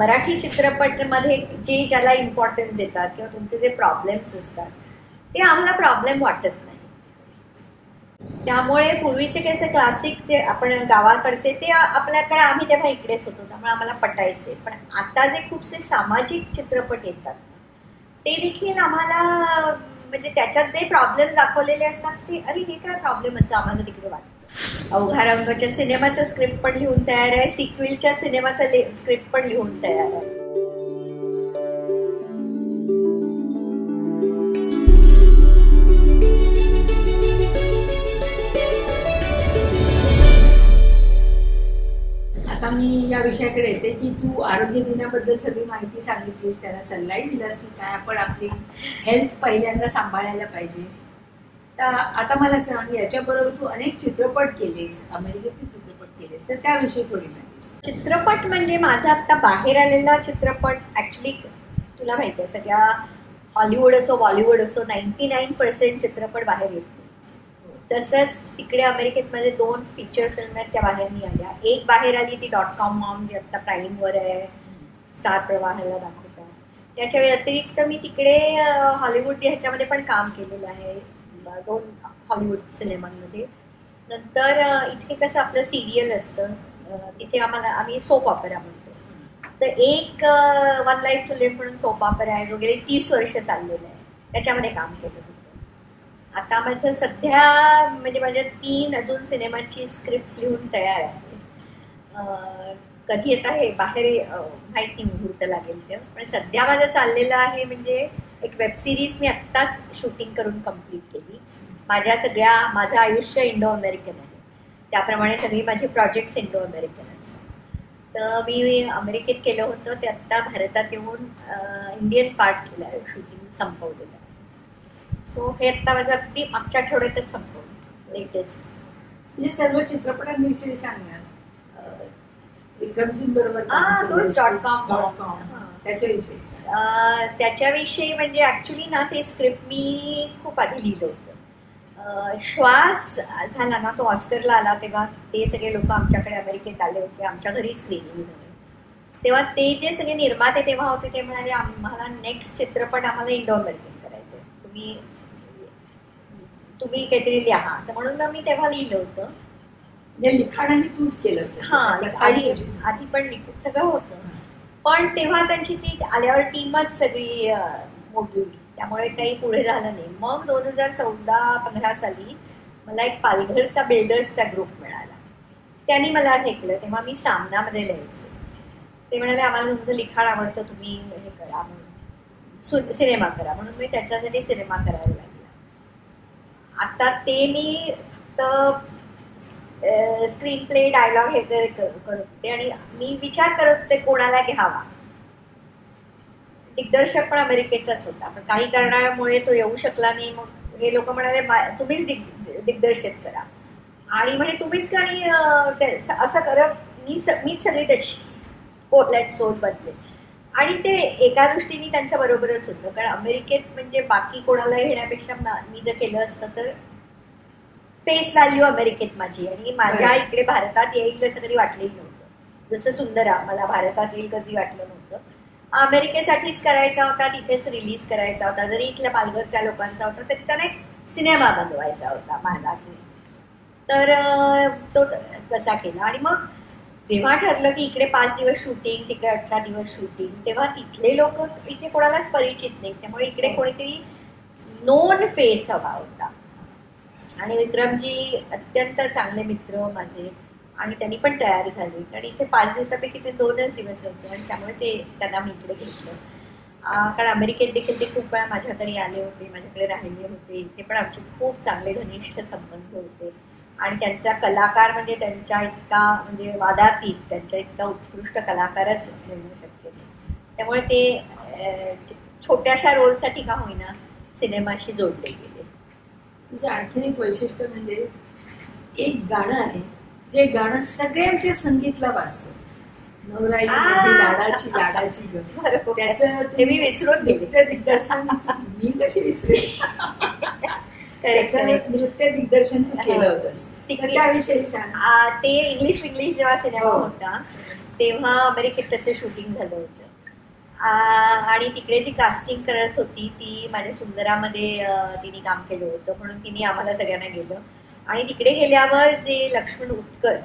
मराठी चित्रपटामध्ये जे ज्याला इम्पॉर्टन्स देतात किंवा तुमचे जे प्रॉब्लेम्स असतात ते आम्हाला प्रॉब्लेम वाटत नाही. त्यामुळे पूर्वीचे कसे क्लासिक जे आपण गावाकडचे ते आपल्याकडे आम्ही तेव्हा इकडेच होतो त्यामुळे आम्हाला पटायचे. पण आता जे खूपसे सामाजिक चित्रपट येतात ते देखील आम्हाला म्हणजे त्याच्यात जे प्रॉब्लेम दाखवलेले असतात ते अरे हे काय प्रॉब्लेम असं आम्हाला तिकडे वाटतं. अवघा रंगाच्या सिनेमाचं स्क्रिप्ट पण लिहून तयार आहे, सिक्वेलच्या सिनेमाचं स्क्रिप्ट पण लिहून तयार आहे. आता मी या विषयाकडे येते की तू आरोग्य दिनाबद्दल सगळी माहिती सांगितलीस, त्याला सल्लाही दिलास की काय आपण आपली हेल्थ पहिल्यांदा सांभाळायला पाहिजे. तर आता मला सांग, याच्याबरोबर तू अनेक चित्रपट केलेस, अमेरिकेतील चित्रपट केलेस, तर त्याविषयी थोडी माहिती. चित्रपट म्हणजे माझा आता बाहेर आलेला चित्रपट ऍक्च्युली तुला माहिती आहे सगळ्या हॉलिवूड असो बॉलिवूड असो 99% चित्रपट बाहेर येतो. तसंच तिकडे अमेरिकेत माझे 2 फीचर फिल्म आहेत त्या बाहेर नाही आल्या. एक बाहेर आली ती .com मॉम जी आता प्राईमवर आहे, स्टार प्रवाहाला दाखवतात. त्याच्या व्यतिरिक्त मी तिकडे हॉलिवूड ह्याच्यामध्ये पण काम केलेलं आहे 2 हॉलिवूड सिनेमांमध्ये. नंतर इथे कसं आपलं सिरियल असतं तिथे आम्ही सोप ऑपेरा म्हणतो. तर एक वन लाईफ टू लिव्ह म्हणून सोप ऑपेरा आहे जो गेले 30 वर्ष चाललेलं आहे, त्याच्यामध्ये काम केलं होतं. आता माझं सध्या म्हणजे माझ्या 3 अजून सिनेमाची स्क्रिप्ट लिहून तयार आहे. कधी येत आहे बाहेर माहीत नाही, मुहूर्त लागेल ते. पण सध्या माझं चाललेलं आहे म्हणजे एक वेब सिरीज मी आत्ताच शूटिंग करून कम्प्लीट केली. माझं आयुष्य इंडो अमेरिकन आहे, त्याप्रमाणे सगळी माझी प्रोजेक्ट्स इंडो अमेरिकन असतात. तर मी अमेरिकेत केलं होतं ते आत्ता भारतात येऊन इंडियन पार्ट केलं आहे, शूटिंग संपवलेलं आहे. सो हे आत्ता माझं अगदी मागच्या आठवड्यातच संपवलं लेटेस्ट. म्हणजे सर्व चित्रपटांविषयी सांगणार. विक्रमजींबरोबर त्याच्याविषयी त्याच्याविषयी म्हणजे ऍक्च्युली ना ते स्क्रिप्ट मी खूप आधी लिहिलं होतं. श्वास झाला ना तो ऑस्करला आला तेव्हा ते सगळे लोक आमच्याकडे अमेरिकेत आले होते, आमच्या घरी स्क्रीनिंग झाली. तेव्हा ते जे सगळे निर्माते तेव्हा होते ते म्हणाले आम्हाला नेक्स्ट चित्रपट आम्हाला इंडो अमेरिकन करायचं, तुम्ही काहीतरी लिहा. तर म्हणून मी तेव्हा लिहिलं होतं. लिखाणही तूच केलं? आधी पण लिखून सगळं होतं. पण तेव्हा त्यांची ती आल्यावर टीमच सगळी मोडली, त्यामुळे काही पुढे झालं नाही. मग 2014-15 साली मला एक पालघरचा बिल्डर्सचा ग्रुप मिळाला, त्यांनी मला हे केलं. तेव्हा मी सामनामध्ये लिहायचे. ते म्हणाले आम्हाला तुमचं लिखाण आवडतं, तुम्ही हे करा म्हणून, सिनेमा करा म्हणून मी त्याच्यासाठी सिनेमा करायला लागला. आता ते मी स्क्रीन प्ले डायलॉग हे करत होते आणि मी विचार करत होते कोणाला घ्यावा. दिग्दर्शक पण अमेरिकेचाच होता, पण काही कारणामुळे तो येऊ शकला नाही. मग हे लोक म्हणाले तुम्हीच दिग्दर्शित करा आणि म्हणजे तुम्हीच आणि असं करत मीच सगळी त्याची पोटलाईट सोड बनले. आणि ते एका दृष्टीने त्यांचं बरोबरच होतं, कारण अमेरिकेत म्हणजे बाकी कोणाला घेण्यापेक्षा मी जर केलं असतं तर फेस व्हॅल्यू अमेरिकेत माझी आणि माझ्या इकडे भारतात येईल असं कधी वाटलंही नव्हतं. जसं सुंदरा मला भारतात येईल कधी वाटलं नव्हतं. अमेरिकेसाठीच करायचा होता, तिथेच रिलीज करायचा होता. जरी इथल्या पालघरच्या लोकांचा होता तरी त्यांना एक सिनेमा बनवायचा होता मला. तर तो तसा केला. आणि मग जेव्हा ठरलं की इकडे 5 दिवस शूटिंग, तिकडे 18 दिवस शूटिंग, तेव्हा तिथले लोक इथे कोणालाच परिचित नाही, त्यामुळे इकडे कोणीतरी नोन फेस हवा होता. आणि विक्रमजी अत्यंत चांगले मित्र माझे आणि त्यांनी पण तयार झाले, कारण इथे 5 दिवसापैकी ते 2च दिवस होते आणि त्यामुळे त्यांना मी इकडे घेतलं. कारण अमेरिकेत देखील ते खूप वेळा माझ्या घरी आले होते, माझ्याकडे राहिले होते. इथे पण आमचे खूप चांगले घनिष्ठ संबंध होते आणि त्यांचा कलाकार म्हणजे त्यांच्या इतका म्हणजे वादातीत त्यांच्या इतका उत्कृष्ट कलाकारच मिळणं शक्य नाही. त्यामुळे ते छोट्याशा रोलसाठी का होईना सिनेमाशी जोडले गेले. तुझं आणखीन एक वैशिष्ट्य म्हणजे एक गाणं आहे जे गाणं सगळ्यांच्या संगीतला वाजतं, नवराई माझी लाडाची लाडाची ग. त्याचं मी विसरून नृत्य दिग्दर्शन मी कशी विसरे नृत्य दिग्दर्शन तू केलं होतंस, त्याविषयी सांग. ते इंग्लिश जेव्हा सिनेमा होता तेव्हा अमेरिकेत त्याचं शूटिंग झालं होतं. आणि तिकडे जी कास्टिंग करत होती ती माझ्या सुंदरामध्ये तिने काम केलं होतं, म्हणून तिने आम्हाला सगळ्यांना गेलं. आणि तिकडे गेल्यावर जे लक्ष्मण उत्कर,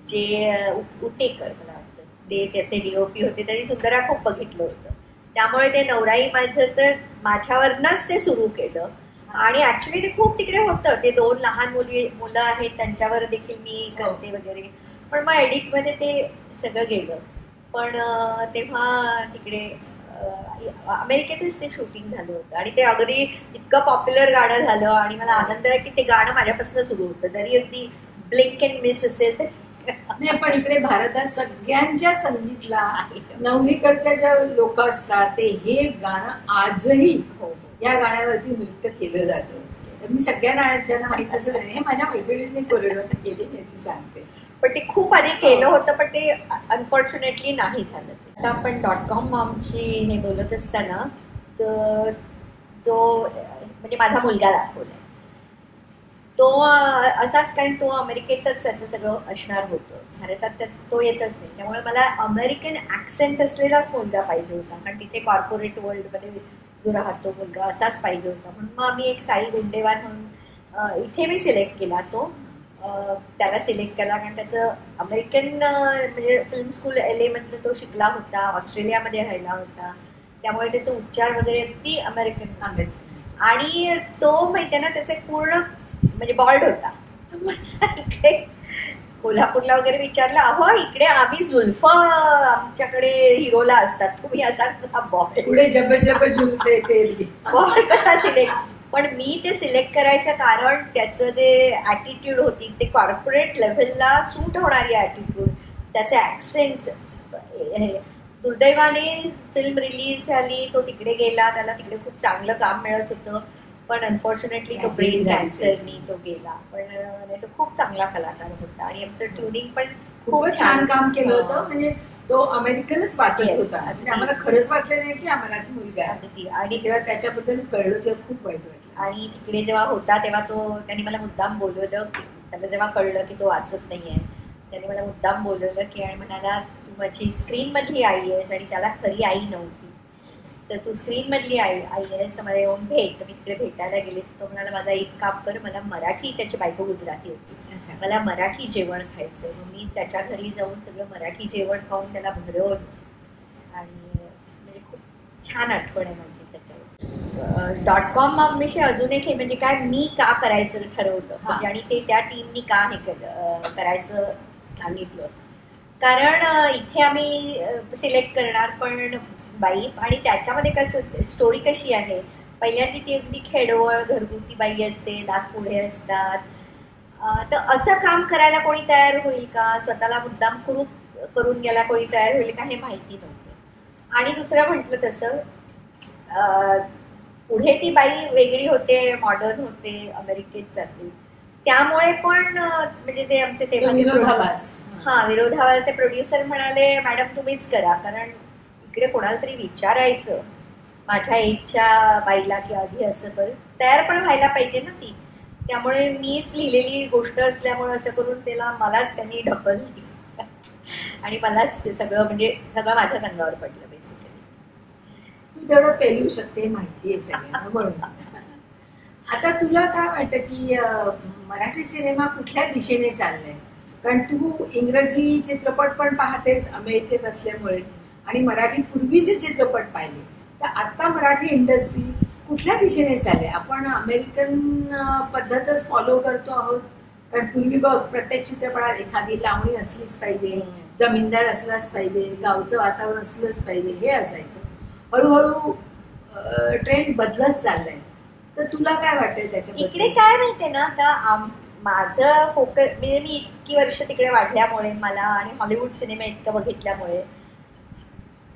जे उटेकर मला वाटतं, ते त्याचे डीओपी होते, त्यांनी सुंदरा खूप बघितलं होतं. त्यामुळे ते नवराई माझ्यावरनंच ते सुरू केलं. आणि ऍक्च्युली ते खूप तिकडे होतं, ते 2 लहान मुलं आहेत त्यांच्यावर देखील मी करते वगैरे. पण मग एडिटमध्ये ते सगळं गेलं. पण तेव्हा तिकडे अमेरिकेतच ते शूटिंग झालं होतं आणि ते अगदी इतकं पॉप्युलर गाणं झालं. आणि मला आनंद आहे की ते गाणं माझ्यापासून सुरू होतं, जरी अगदी ब्लिंक अँड मिस असेल तर. नाही, पण इकडे भारतात सगळ्यांच्या संगीतला नवनीकडच्या ज्या लोक असतात ते हे गाणं आजही या गाण्यावरती नृत्य केलं जातं. तर मी सगळ्यांना ज्यांना माहित असं हे माझ्या मैत्रिणींनी कोरिओग्राफी केली याची सांगते. पण ते खूप आधी केलं होतं, पण ते अनफॉर्च्युनेटली नाही झालं. आता आपण .com मॉमची हे बोलत असताना तर जो म्हणजे माझा मुलगा दाखवलाय तो असाच, कारण तो अमेरिकेतच त्याचं सगळं असणार होतं, भारतात तो येतच नाही. त्यामुळे मला अमेरिकन ऍक्सेंट असलेलाच मुलगा पाहिजे होता, कारण तिथे कॉर्पोरेट वर्ल्डमध्ये जो राहतो मुलगा असाच पाहिजे होता. म्हणून मग आम्ही एक साई गुंडेवार म्हणून इथे मी सिलेक्ट केला. तो त्याला सिलेक्ट केला कारण त्याचं अमेरिकन म्हणजे फिल्म स्कूल LA मधनं तो शिकला होता, ऑस्ट्रेलियामध्ये राहिला होता, त्यामुळे त्याचे उच्चार वगैरे अगदी अमेरिकन. आणि तो माहिती ना त्याचे पूर्ण म्हणजे बॉल्ड होता. इकडे कोल्हापूरला वगैरे विचारलं, अहो इकडे आम्ही जुल्फ आमच्याकडे हिरोला असतात, तुम्ही असाच बॉल्ड, पुढे जब जब जुल्फे तेरी बॉल्ड कसा सिलेक्ट. पण मी ते सिलेक्ट करायचं कारण त्याचं जे ऍटिट्यूड होती ते कॉर्पोरेट लेव्हलला सूट होणारी ऍटिट्यूड, त्याचे ऍक्सेंट्स. दुर्दैवाने फिल्म रिलीज झाली, तो तिकडे गेला, त्याला तिकडे खूप चांगलं काम मिळत होतं, पण अनफॉर्च्युनेटली तो ब्रेन कॅन्सरनी तो गेला. पण नाही तो खूप चांगला कलाकार होता आणि आमचं ट्युनिंग पण खूप छान काम केलं होतं. म्हणजे तो अमेरिकनच वाटत होता, म्हणजे आम्हाला खरंच वाटलं नाही की हा मराठी मुलगा आहे. आणि जेव्हा त्याच्याबद्दल कळलं तेव्हा खूप वाईट वाटलं. आणि तिकडे जेव्हा होता तेव्हा त्यांनी मला मुद्दाम बोलवलं, त्याला जेव्हा कळलं की तो वाचत नाहीये, त्याने मला मुद्दाम बोलवलं की आणि म्हणाला तू माझी स्क्रीन मधली आई आहेस, आणि त्याला खरी आई नव्हती, तर तू स्क्रीन मधली आई आहेस, तर मला येऊन भेट. तर मी तिकडे भेटायला गेले. तो म्हणाला माझा एक काम कर, मला मराठी, त्याची बायको गुजराती होती, मला मराठी जेवण खायचं. मग मी त्याच्या घरी जाऊन सगळं मराठी जेवण खाऊन त्याला भरवलं. आणि म्हणजे खूप छान आठवण आहे माझी त्याच्यावर. .com विषयी अजून एक हे म्हणजे काय मी का करायचं ठरवलं, म्हणजे आणि ते त्या टीमनी का हे करायचं सांगितलं, कारण इथे आम्ही सिलेक्ट करणार पण बाई, आणि त्याच्यामध्ये कसं स्टोरी कशी आहे, पहिल्यांदा ती अगदी खेडवळ घरगुती बाई असते, दात पुढे असतात, तर असं काम करायला कोणी तयार होईल का, स्वतःला मुद्दाम करून गेला कोणी तयार होईल का हे माहिती नव्हतं. आणि दुसरं म्हटलं तसं पुढे ती बाई वेगळी होते, मॉडर्न होते, अमेरिकेत जाते, त्यामुळे पण म्हणजे जे आमचे तेव्हा विरोधाभास, ते प्रोड्युसर म्हणाले मॅडम तुम्हीच करा, कारण इकडे कोणाला तरी विचारायचं माझ्या एजच्या बाईला की आधी असं कर, तयार पण व्हायला पाहिजे ना ती. त्यामुळे मीच लिहिलेली गोष्ट असल्यामुळे असं करून त्याला मलाच त्यांनी ढकलली आणि मलाच ते सगळं म्हणजे सगळं माझ्याच अंगावर पडलं बेसिकली. तू तेवढं पेलू शकते, माहिती आहे सगळ्यांना म्हणून. आता तुला काय वाटतं की मराठी सिनेमा कुठल्या दिशेने चाललाय, कारण तू इंग्रजी चित्रपट पण पाहतेस अमेरिकेत असल्यामुळे, आणि मराठी पूर्वीचे चित्रपट पाहिले, तर आता मराठी इंडस्ट्री कुठल्या दिशेने चालले. आपण अमेरिकन पद्धतच फॉलो करतो आहोत, कारण पूर्वी बघ प्रत्येक चित्रपटात एखादी लावणी असलीच पाहिजे, जमीनदार असलाच पाहिजे, गावचं वातावरण असलंच पाहिजे, हे असायचं. हळूहळू ट्रेंड बदलत चाललाय, तर तुला काय वाटतंय त्याच्याबद्दल. इकडे काय माहितीये ना, आता माझं फोकस म्हणजे मी इतकी वर्ष तिकडे वाढल्यामुळे मला, आणि हॉलिवूड सिनेमा इतकं बघितल्यामुळे,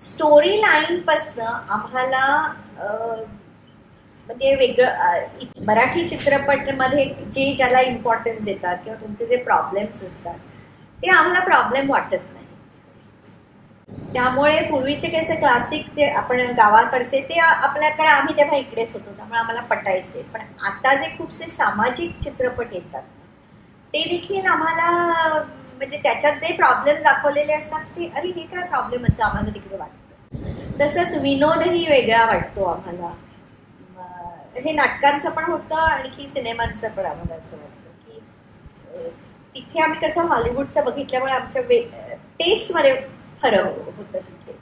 स्टोरी लाईन पासनं आम्हाला म्हणजे वेगळं मराठी चित्रपटामध्ये जे ज्याला इम्पॉर्टन्स देतात किंवा तुमचे जे प्रॉब्लेम्स असतात ते आम्हाला प्रॉब्लेम वाटत नाही. त्यामुळे पूर्वीचे कसे क्लासिक जे आपण गावाकडचे ते आपल्याकडे आम्ही तेव्हा इकडेच होतो, त्यामुळे आम्हाला पटायचे. पण आता जे खूपसे सामाजिक चित्रपट येतात ते देखील आम्हाला म्हणजे त्याच्यात जे प्रॉब्लेम दाखवलेले असतात ते अरे हे काय प्रॉब्लेम असं आम्हाला तिकडे वाटतं. तसंच विनोदही वेगळा वाटतो आम्हाला. हे नाटकांचं पण होतं आणखी सिनेमांचं पण आम्हाला असं वाटतं की तिथे आम्ही कसं हॉलिवूडचं बघितल्यामुळे आमच्या टेस्टमध्ये फरक होतं तिथे.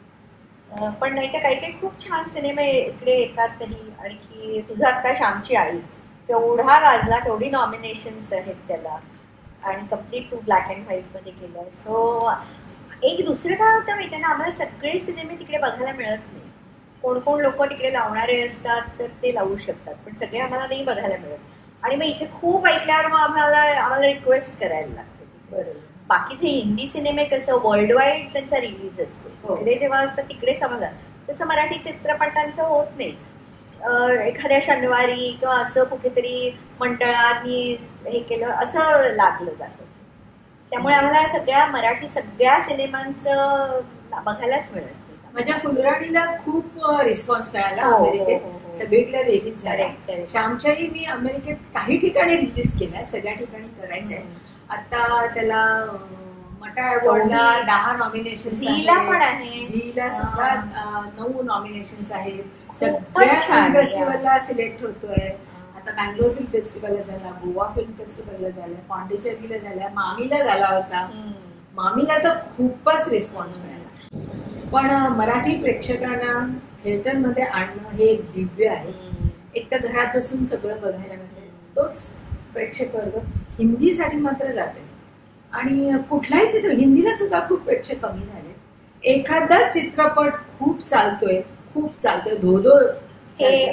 पण नाही तर काही काही खूप छान सिनेमे इकडे येतात तरी. आणखी तुझा आता श्यामची आई केवढा गाजला, केवढी नॉमिनेशन्स आहेत त्याला आणि कम्प्लीट तू ब्लॅक अँड व्हाईट मध्ये केलं. सो एक दुसरं काय होतं माहिती ना, आम्हाला सगळे सिनेमे तिकडे बघायला मिळत नाही. कोण कोण लोक तिकडे लावणारे असतात तर ते लावू शकतात, पण सगळे आम्हाला नाही बघायला मिळत. आणि मग इथे खूप ऐकल्यावर मग आम्हाला रिक्वेस्ट करायला लागते. बरोबर. बाकीचे हिंदी सिनेमे कसं वर्ल्ड वाईड त्यांचा रिलीज असतो, तिकडे जेव्हा असतं तिकडेच आम्हाला. तसं मराठी चित्रपटांचं होत नाही. एखाद्या शनिवारी किंवा असं कुठेतरी मंडळांनी हे केलं असं लागलं जातं. त्यामुळे आम्हाला सगळ्या सिनेमांचं बघायलाच मिळत नाही. माझ्या फुलराणीला खूप रिस्पॉन्स मिळाला अमेरिकेत, सगळीकडे रिलीज झाल्या. श्यामच्याही मी अमेरिकेत काही ठिकाणी रिलीज केलाय, सगळ्या ठिकाणी करायचंय. आता त्याला मटा अवॉर्डला 10 नॉमिनेशन्स आहेत, झीला सुद्धा 9 नॉमिनेशन्स आहेत. सगळ्या फिल्म फेस्टिवलला सिलेक्ट होतोय. आता बँगलोर फिल्म फेस्टिवलला झाला, गोवा फिल्म फेस्टिवलला झाला, पांडिचेरीला झाला, मामीला झाला होता. मामीला तर खूपच रिस्पॉन्स मिळाला. पण मराठी प्रेक्षकांना थिएटरमध्ये आणणं हे एक दिव्य आहे. एक तर घरात बसून सगळं बघायला मिळतं, तोच प्रेक्षक वर्ग हिंदीसाठी मात्र जाते. आणि कुठलाही चित्रपट, हिंदीला सुद्धा खूप प्रेक्षक कमी झाले. एखादा चित्रपट खूप चालतोय धोधो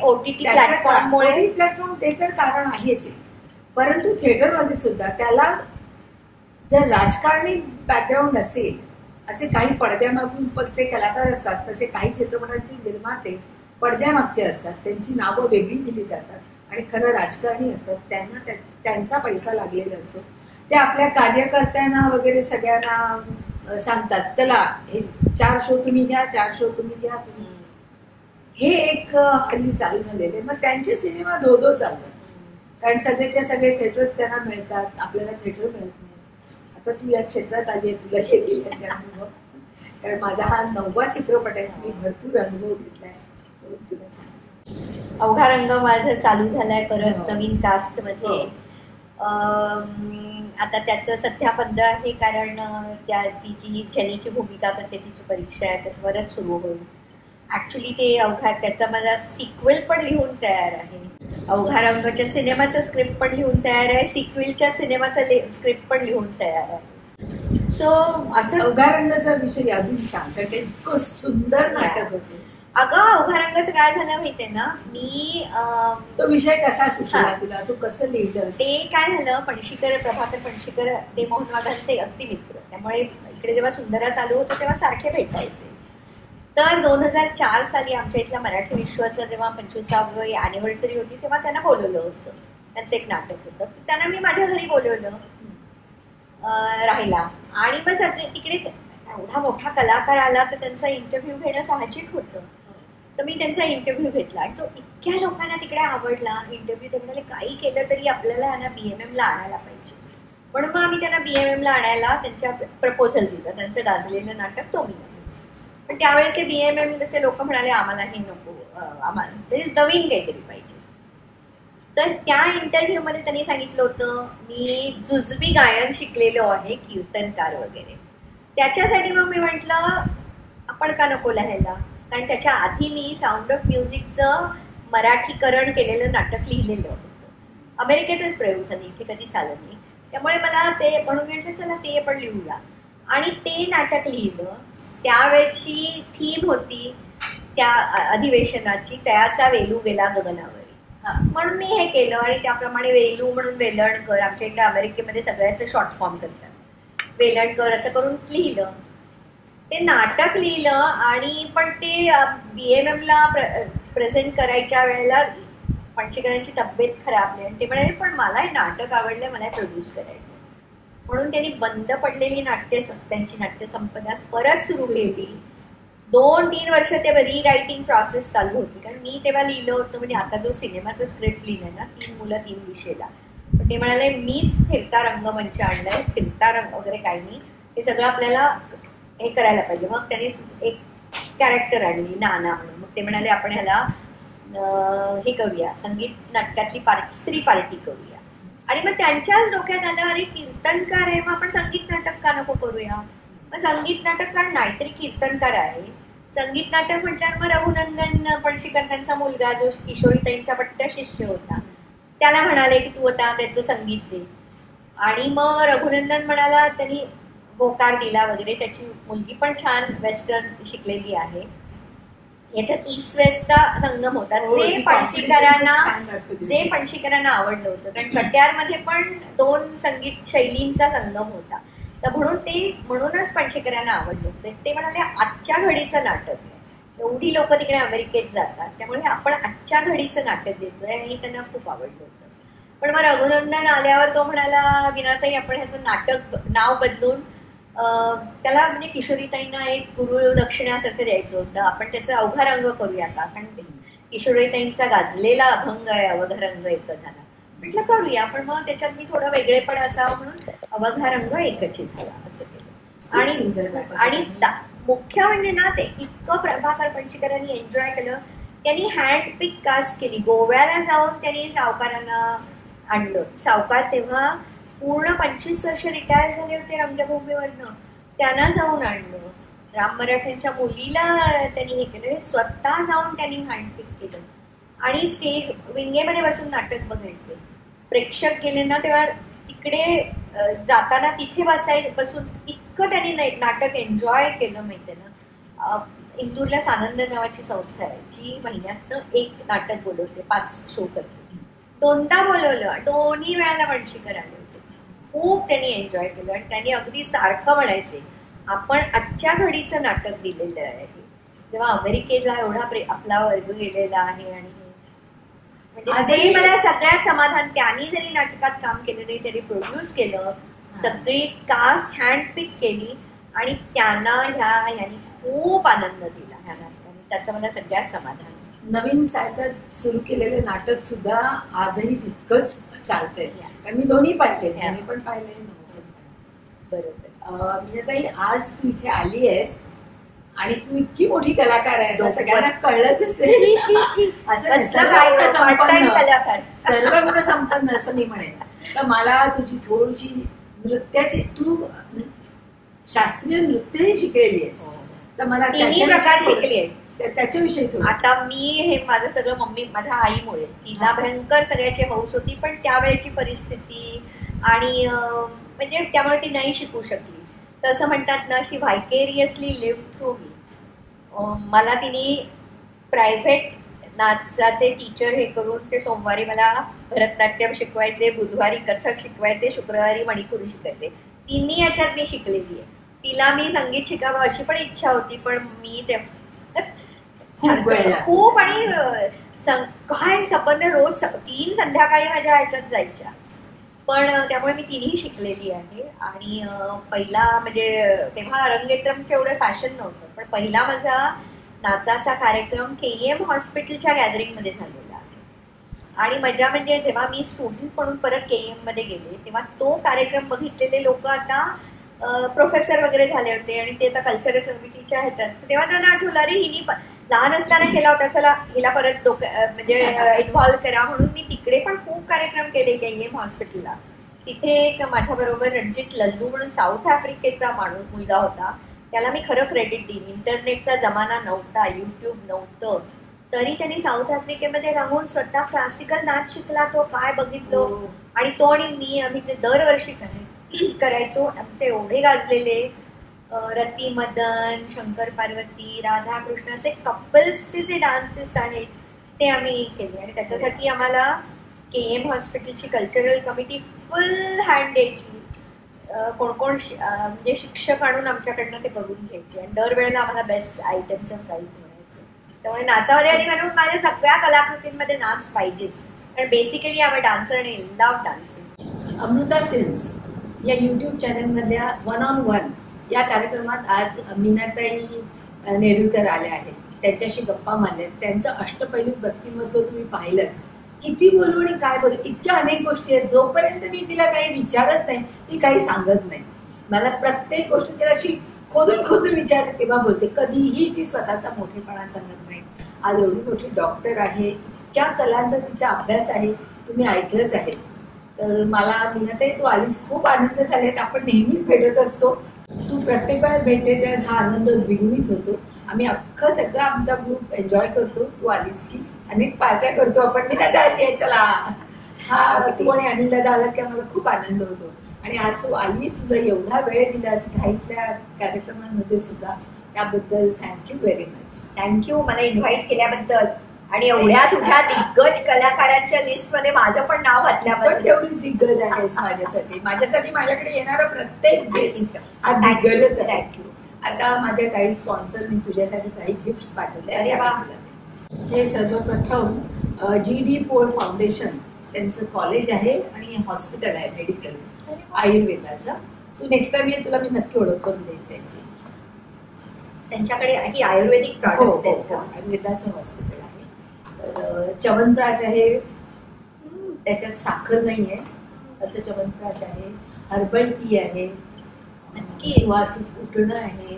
OTT प्लॅटफॉर्म ते तर कारण आहेच. परंतु थिएटरमध्ये सुद्धा त्याला जर राजकारणी बॅकग्राऊंड असेल, असे काही पडद्यामागून जे कलाकार असतात, तसे काही चित्रपटांचे निर्माते पडद्यामागचे असतात, त्यांची नावं वेगळी दिली जातात आणि खरं राजकारणी असतात. त्यांना त्यांचा पैसा लागलेला असतो. ते आपल्या कार्यकर्त्यांना वगैरे सगळ्यांना सांगतात, चला हे 4 शो तुम्ही घ्या, 4 शो तुम्ही घ्या. हे एक हल्ली चालू झालेले. मग त्यांचे सिनेमा धोधो चालतात, कारण सगळेच्या सगळे थिएटर त्यांना मिळतात, आपल्याला थिएटर मिळत नाही. आता तू या क्षेत्रात आली आहे, तुला घेतली याचे अनुभव, कारण माझा हा 9वा चित्रपट आहे. मी भरपूर अनुभव घेतलाय म्हणून तुला सांग. अवघा रंग माझं चालू झालाय परत नवीन कास्ट मध्ये. आता त्याचं सध्या बंद आहे, कारण ती जी जेनीची भूमिका करते तिची परीक्षा आहे, तर परत सुरू होईल. ऍक्च्युली ते अवघा, त्याचा माझा सिक्वेल पण लिहून तयार आहे. अवघा रंगाच्या सिनेमाचं स्क्रिप्ट पण लिहून तयार आहे, सिक्वेलच्या सिनेमाचं स्क्रिप्ट पण लिहून तयार आहे. सो असं अवघा रंगाचा विषय अजून सांग, कारण ते इतकं सुंदर नाटक होते. अगं अवघा रंगाचं काय झालं माहितीये ना, मी तो विषय कसा सुचला तुला, तू कसं लिहिलं? ते काय झालं, प्रभाकर पणशीकर ते मोहन वाघांचे अगदी मित्र, त्यामुळे इकडे जेव्हा सुंदरा चालू होतं तेव्हा सारखे भेटायचे. तर 2004 साली आमच्या इथल्या मराठी विश्वाचं जेव्हा 25वी अॅनिव्हर्सरी होती तेव्हा त्यांना बोलवलं होतं. त्यांचं एक नाटक होतं, त्यांना मी माझ्या घरी बोलवलं राहिला. आणि मग तिकडे एवढा मोठा कलाकार आला तर त्यांचा इंटरव्ह्यू घेणं साहजिक होतं. तर मी त्यांचा इंटरव्ह्यू घेतला आणि तो इतक्या लोकांना तिकडे आवडला इंटरव्ह्यू. ते म्हणाले काही केलं तरी आपल्याला यांना BMM ला आणायला पाहिजे. म्हणून मग आम्ही त्यांना BMM ला आणायला त्यांच्या प्रपोजल दिलं. त्यांचं गाजलेलं नाटक तो मी. पण त्यावेळेस ते BMM लोक म्हणाले आम्हाला हे नको, आम्हाला नवीन काहीतरी पाहिजे. तर त्या इंटरव्ह्यू मध्ये त्यांनी सांगितलं होतं मी जुजबी गायन शिकलेलो आहे, कीर्तनकार वगैरे. त्याच्यासाठी मग मी म्हटलं आपण का नको लिहायला, कारण त्याच्या आधी मी साऊंड ऑफ म्युझिकचं मराठीकरण केलेलं नाटक लिहिलेलं होतं. अमेरिकेतच प्रयोग झाले, इथे कधी चालत नाही. त्यामुळे मला ते म्हणून म्हटलं चला ते पण लिहूया. आणि ते नाटक लिहिलं. त्यावेळची थीम होती त्या अधिवेशनाची, त्याचा वेलू गेला गगनावरी. म्हणून मी हे केलं आणि त्याप्रमाणे वेलू म्हणून वेलणकर, आमच्या इकडे अमेरिकेमध्ये सगळ्याचं शॉर्ट फॉर्म करतात, वेलणकर असं करून लिहिलं. ते नाटक लिहिलं आणि पण ते BMM ला प्रेझेंट करायच्या वेळेला पणशीकरांची तब्येत खराब नाही. ते म्हणाले पण मला हे नाटक आवडलं, मला प्रोड्यूस करायचं. म्हणून त्यांनी बंद पडलेली त्यांची नाट्यसंपदा परत सुरू केली. 2-3 वर्ष तेव्हा रिरायटिंग प्रोसेस चालू होती, कारण मी तेव्हा लिहिलं होतं म्हणजे आता जो सिनेमाचं स्क्रिप्ट लिहिलंय ना, 3 मुलं 3 दिशेला, ते म्हणाले मीच फिरता रंगमंच आणलाय, फिरता रंग वगैरे काही नाही, हे सगळं आपल्याला हे करायला पाहिजे. मग त्यांनी एक कॅरेक्टर आणली नाना म्हणून. मग ते म्हणाले आपण ह्याला हे करूया, संगीत नाटकातली स्त्री पार्टी करूया. आणि मग त्यांच्याच डोक्यात आलं अरे कीर्तनकार आहे, मग आपण संगीत नाटक का नको करूया. मग संगीत नाटककार नाहीतरी कीर्तनकार आहे. संगीत नाटक म्हटल्यावर मग रघुनंदन पणशीकर त्यांचा मुलगा जो किशोरीताईंचा पट्ट शिष्य होता त्याला म्हणाले की तू आता त्याचं संगीत दे. आणि मग रघुनंदन म्हणाला, त्यांनी होकार दिला वगैरे. त्याची मुलगी पण छान वेस्टर्न शिकलेली आहे. याच्यात ईस्ट वेस्टचा संगम होता जे पणशीकरांना आवडलं होतं, कारण कट्यारमध्ये पण 2 संगीत शैलींचा संगम होता. तर म्हणूनच पणशीकरांना आवडलं होतं. ते म्हणाले आजच्या घडीचं नाटक आहे, एवढी लोक तिकडे अमेरिकेत जातात, त्यामुळे आपण आजच्या घडीचं नाटक देतोय, आणि त्यांना खूप आवडलं होतं. पण मग रघुनंदन आल्यावर तो म्हणाला विनाताई आपण ह्याचं नाटक नाव बदलून त्याला म्हणजे किशोरीताईंना एक गुरु दक्षिणासारखं द्यायचं होतं, आपण त्याचं अवघा रंग करूया का, कारण किशोरीताईंचा गाजलेला अभंग आहे अवघा रंग एक झाला. म्हटलं करूया, पण मग त्याच्यात मी थोडं वेगळेपण असावं म्हणून अवघा रंग एकची झाला असं केलं. आणि मुख्य म्हणजे ना ते इतकं प्रभाकर पणशीकरांनी एन्जॉय केलं. त्यांनी हँड पिक कास्ट केली. गोव्याला जाऊन त्यांनी सावकारांना आणलं. सावकार तेव्हा पूर्ण 25 वर्ष रिटायर झाले होते रंगभूमीवरनं, त्यांना जाऊन आणलं. राम मराठ्यांच्या मुलीला त्यांनी हे केलं, स्वतः जाऊन त्यांनी हँडपिक केलं. आणि स्टेज विंगेमध्ये बसून नाटक बघायचे. प्रेक्षक गेले ना तेव्हा तिकडे जाताना तिथे बसून इतकं त्यांनी नाटक एन्जॉय केलं माहितीये ना. इंदूरला सानंद नावाची संस्था आहे जी महिन्यातनं एक नाटक बोलवते, 5 शो करते. 2दा बोलवलं, 2ही वेळाला पणशीकर आले होते. खूप त्यांनी एन्जॉय केलं आणि त्यांनी अगदी सारखं म्हणायचे आपण आजच्या घडीचं नाटक दिलेलं आहे. तेव्हा अमेरिकेला एवढा आपला वर्ग गेलेला आहे. आणि म्हणजे मला सगळ्यात समाधान, त्यांनी जरी नाटकात काम केलं नाही तरी प्रोड्यूस केलं, सगळी कास्ट हँडपिक केली आणि त्यांना ह्यानी खूप आनंद दिला ह्या नाटकाने. त्याचं मला सगळ्यात समाधान. नवीन साहित्यात सुरू केलेलं नाटक सुद्धा आजही तितकंच चालतंय, कारण मी दोन्ही पाहिले, पण पाहिले. बरोबर. मीनाताई आज तू इथे आली आहेस आणि तू इतकी मोठी कलाकार आहे, सगळ्यांना कळलंच असेल. सर्व गुण संपन्न असं मी म्हणेन. तर मला तुझी थोडीशी नृत्याची, तू शास्त्रीय नृत्यही शिकलेली आहेस, तर मला प्रकार शिकली आहे त्याच्याविषयी थोडं. आता मी हे माझं सगळं मम्मी माझ्या आईमुळे, तिला भयंकर सगळ्याची हौस होती, पण त्यावेळेची परिस्थिती आणि म्हणजे त्यामुळे ती नाही शिकू शकली. तर असं म्हणतात ना, अशी व्हायकेरियसली लिव्ह थ्रू मी. मला तिने प्रायव्हेट नाचाचे टीचर हे करून ते सोमवारी मला भरतनाट्यम शिकवायचे, बुधवारी कथक शिकवायचे, शुक्रवारी मणिपुरी शिकायचे. तिन्ही याच्यात मी शिकलेली आहे. तिला मी संगीत शिकावं अशी पण इच्छा होती, पण मी ते खूप आणि काय संबंध रोज 3 संध्याकाळी माझ्या ह्याच्यात जायच्या. पण त्यामुळे मी तिन्ही शिकलेली आहे. आणि पहिला म्हणजे तेव्हा अरंगेत्रमचं एवढं फॅशन नव्हतं, पण पहिला माझा नाचाचा कार्यक्रम KEM हॉस्पिटलच्या गॅदरिंगमध्ये झालेला आहे. आणि मजा म्हणजे जेव्हा मी स्टुडंट म्हणून परत KEM मध्ये गेले तेव्हा तो कार्यक्रम बघितलेले लोक आता प्रोफेसर वगैरे झाले होते आणि ते आता कल्चरल कमिटीच्या ह्याच्यात. तेव्हा त्यांना आठवलं अरे हिनी लहान असताना केला होता, चला हिला परत म्हणजे इन्व्हॉल्व्ह करा म्हणून मी तिकडे पण खूप कार्यक्रम केले KEM हॉस्पिटलला. तिथे एक माझ्या बरोबर रणजित लल्लू म्हणून साऊथ आफ्रिकेचा मुलगा होता, त्याला मी खरं क्रेडिट देईन. इंटरनेटचा जमाना नव्हता, युट्यूब नव्हतं, तरी त्यांनी साऊथ आफ्रिकेमध्ये राहून स्वतः क्लासिकल नाच शिकला. तो काय बघितलं. आणि तो आणि मी आम्ही जे दरवर्षी करायचो, आमचे एवढे गाजलेले रती मदन, शंकर पार्वती, राधा कृष्ण असे कपल्सचे जे डान्सेस आहेत ते आम्ही केले. आणि त्याच्यासाठी आम्हाला KEM हॉस्पिटलची कल्चरल कमिटी फुल हँड द्यायची. कोण कोण म्हणजे शिक्षक आणून आमच्याकडनं ते बघून घ्यायचे आणि दरवेळेला आम्हाला बेस्ट आयटमचं प्राईज मिळायचं. त्यामुळे नाचामध्ये आणि म्हणून माझ्या सगळ्या कलाकृतींमध्ये नाच पाहिजेच, कारण बेसिकली आम्ही डान्सर आणि लव्ह डान्सिंग. अमृता फिल्म्स या YouTube चॅनलमधल्या 1 on 1 या कार्यक्रमात आज मीनाताई नेरुळकर आल्या आहेत. त्यांच्याशी गप्पा मारल्या. त्यांचं अष्टपैलू व्यक्तिमत्व तुम्ही पाहिलं किती बोलू आणि काय बोलू, इतक्या अनेक गोष्टी आहेत. जोपर्यंत मी तिला काही विचारत नाही ती काही सांगत नाही. मला प्रत्येक गोष्ट तिला अशी खोदून खोदून विचारते तेव्हा बोलते. कधीही ती स्वतःचा मोठेपणा सांगत नाही. आज एवढी मोठी डॉक्टर आहे, इतक्या कलांचा तिचा अभ्यास आहे, तुम्ही ऐकलंच आहे. तर मला मीनाताई तू आलीस, खूप आनंद झालेत. आपण नेहमीच भेटत असतो, तू प्रत्येक वेळा भेटते त्यास हा आनंद द्विगुणित होतो. आम्ही अख्खं सगळं आमचा ग्रुप एन्जॉय करतो तू आलीस की. अनेक पार्ट्या करतो आपण, मीनाताई आली आहे चला, हा तू आणि अनिल दादा आला की आम्हाला खूप आनंद होतो. आणि आज तू आलीस, तुझा एवढा वेळ दिलास घाईतल्या कार्यक्रमांमध्ये सुद्धा, त्याबद्दल थँक्यू व्हेरी मच. थँक्यू मला इन्व्हाइट केल्याबद्दल आणि एवढ्या तुझ्या दिग्गज कलाकारांच्या लिस्ट मध्ये माझं पण नाव घातल्याबद्दल. एवढी दिग्गज आहेस माझ्यासाठी. माझ्याकडे येणारा प्रत्येक गेस्ट हा दिग्गजच आहे. थँक्यू. आता माझ्या काही स्पॉन्सरनी तुझ्यासाठी काही गिफ्ट्स पाठवले. अरे वा. हे सर्वप्रथम GD पोळ फाउंडेशन त्यांचं कॉलेज आहे आणि हॉस्पिटल आहे मेडिकल आयुर्वेदाचं. तू नेक्स्ट टाइम तुला मी नक्की ओळख करून देईन त्यांची. त्यांच्याकडे ही आयुर्वेदिक प्रॉडक्ट्स आहेत. आयुर्वेदाचं हॉस्पिटल आहे. तर च्यवनप्राश आहे, त्याच्यात साखर नाहीये असं च्यवनप्राश आहे. हर्बल टी आहे, सुवासिक उठणं आहे,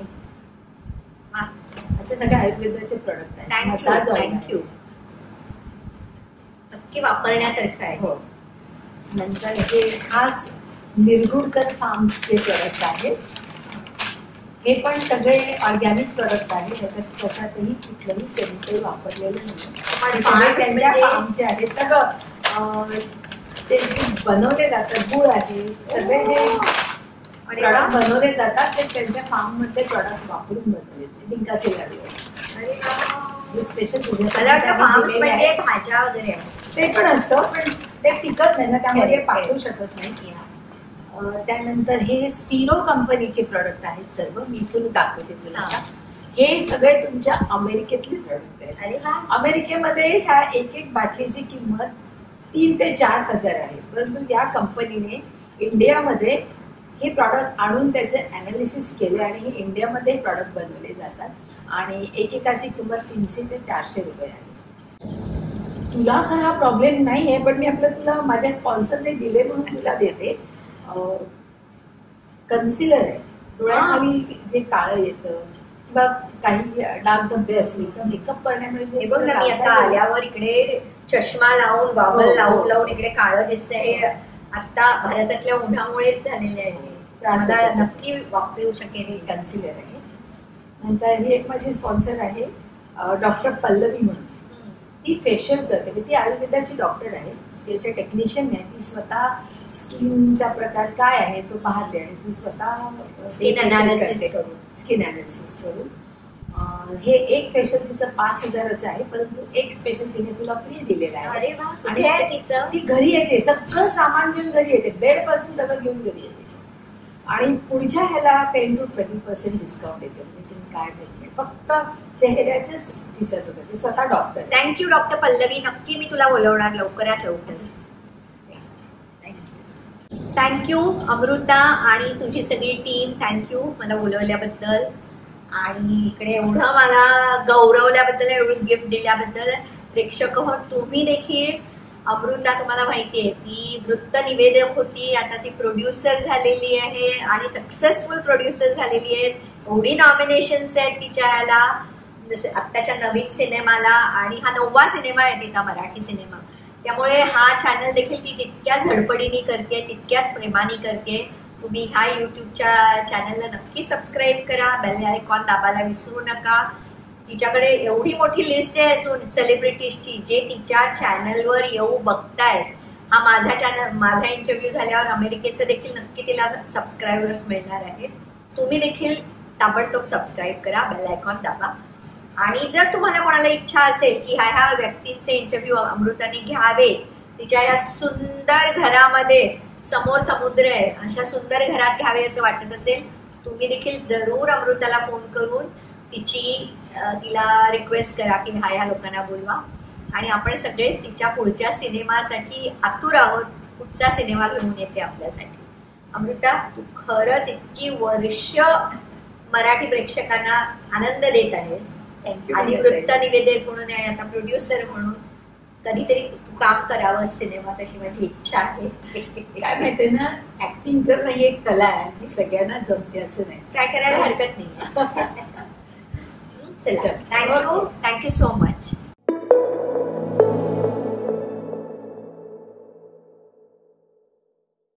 असे सगळे आयुर्वेदाचे प्रोडक्ट आहेत. मसाज थँक्यू, नक्की वापरण्यासारखं आहे. हो. नंतर हे खास निरगुडकर फार्म्सचे प्रोडक्ट आहेत. हे पण सगळे ऑर्गॅनिक प्रोडक्ट आहेत. त्याच्यातही कुठलंही केमिकल वापरलेलं नाही. त्यांच्या फार्मचे आहेत. सगळं ते बनवले जातात. गुळ आहे, सगळे जे प्रोडक्ट बनवले जातात ते त्यांच्या फार्म मधले प्रोडक्ट वापरून बनवले. डिंकाचे लाडू स्पेशल म्हणजे भाज्या वगैरे ते पण असतं, पण ते टिकत नाही ना, त्यामध्ये पाठवू शकत नाही. त्यानंतर हे सिरो कंपनीचे प्रोडक्ट आहेत सर्व. मी इथून दाखवते तुला. हे सगळे तुमच्या अमेरिकेतले प्रोडक्ट आहेत. अरे अमेरिकेमध्ये ह्या एक बाटलीची किंमत 3,000 ते 4,000 आहे. परंतु या कंपनीने इंडियामध्ये हे प्रॉडक्ट आणून त्याचे अनालिसिस केले आणि हे इंडियामध्ये प्रॉडक्ट बनवले जातात आणि एकेकाची किंमत 300 ते 400 रुपये आहे. तुला खरा प्रॉब्लेम नाहीये, पण मी आपलं तुला माझ्या स्पॉन्सरने दिले म्हणून तुला देते. कन्सिलर आहे. डोळ्याखाली जे काळं येतं किंवा काही डाग धब्बे असले तर मेकअप करण्यामुळे हे बघ ना, मी आता आल्यावर इकडे चष्मा लावून गॉगल लावून इकडे काळं दिसतंय. आता भारतातल्या उन्हामुळेच झालेले आहे. नक्की वापरू शकेल हे कन्सिलर आहे. नंतर ही एक माझी स्पॉन्सर आहे डॉक्टर पल्लवी म्हणून. ती फेशियल करते. ती आयुर्वेदाची डॉक्टर आहे, ती अशी टेक्निशियन आहे. ती स्वतः स्किनचा प्रकार काय आहे तो पाहते आणि ती स्वतः स्किन अनालिसिस करून हे एक फेशियल तिचं 5,000चं आहे. परंतु एक स्पेशल तिने तुला फ्री दिलेला आहे. आणि ती घरी येते, सगळं सामान घेऊन घरी येते, बेड पासून सगळं घेऊन घरी येते. आणि पुढच्या ह्याला 10 to 20% डिस्काउंट येते. म्हणजे तुम्ही काय भेटते, फक्त चेहऱ्याचेच दिसत होतं. ते स्वतः डॉक्टर. Thank you doctor Pallavi. नक्की मी तुला बोलवणार लवकरात लवकर. थँक्यू अमृता आणि तुझी सगळी टीम. थँक्यू मला बोलवल्याबद्दल आणि इकडे एवढं मला गौरवल्याबद्दल, एवढी गिफ्ट दिल्याबद्दल. प्रेक्षक हो, तुम्ही देखील. अमृता तुम्हाला माहितीये ती वृत्त निवेदक होती, आता ती प्रोड्युसर झालेली आहे आणि सक्सेसफुल प्रोड्युसर झालेली आहे. एवढी नॉमिनेशन्स आहेत तिच्या याला, आत्ताच्या नवीन सिनेमाला, आणि हा 9वा सिनेमा आहे तिचा, मराठी सिनेमा. त्यामुळे हा चॅनल देखील ती तितक्याच धडपडीने करते, तितक्याच प्रेमाने करते. तुम्ही ह्या युट्यूबच्या चॅनलला नक्की सबस्क्राईब करा, बेल आयकॉन दाबायला विसरू नका. तिच्याकडे एवढी मोठी लिस्ट आहे अजून सेलिब्रिटीजची जे तिच्या चॅनलवर येऊ बघतायत. हा माझा चॅनल, माझा इंटरव्ह्यू झाल्यावर अमेरिकेचं देखील नक्की तिला सबस्क्रायबर्स मिळणार आहेत. तुम्ही देखील ताबडतोब सबस्क्राईब करा, बेल आयकॉन दाबा. आणि जर तुम्हाला कोणाला इच्छा असेल की ह्या व्यक्तींचे इंटरव्ह्यू अमृताने घ्यावे, तिच्या या सुंदर घरामध्ये समोर समुद्र आहे अशा सुंदर घरात घ्यावे असं वाटत असेल, तुम्ही देखील जरूर अमृताला फोन करून तिला रिक्वेस्ट करा की ह्या लोकांना बोलवा. आणि आपण सगळेच तिच्या पुढच्या सिनेमासाठी आतुर आहोत. पुढचा सिनेमा घेऊन येते आपल्यासाठी. अमृता, तू खरंच इतकी वर्ष मराठी प्रेक्षकांना आनंद देत आहेस. आणि वृत्त निवेदक म्हणून आणि आता प्रोड्युसर म्हणून कधीतरी तू काम करावं सिनेमात अशी माझी इच्छा आहे. काय माहितीये ना, ऍक्टिंग करणं ही एक कला आहे, ती सगळ्यांना जमते असं नाही. ट्राय करायला हरकत नाही. चला, थँक्यू सो मच.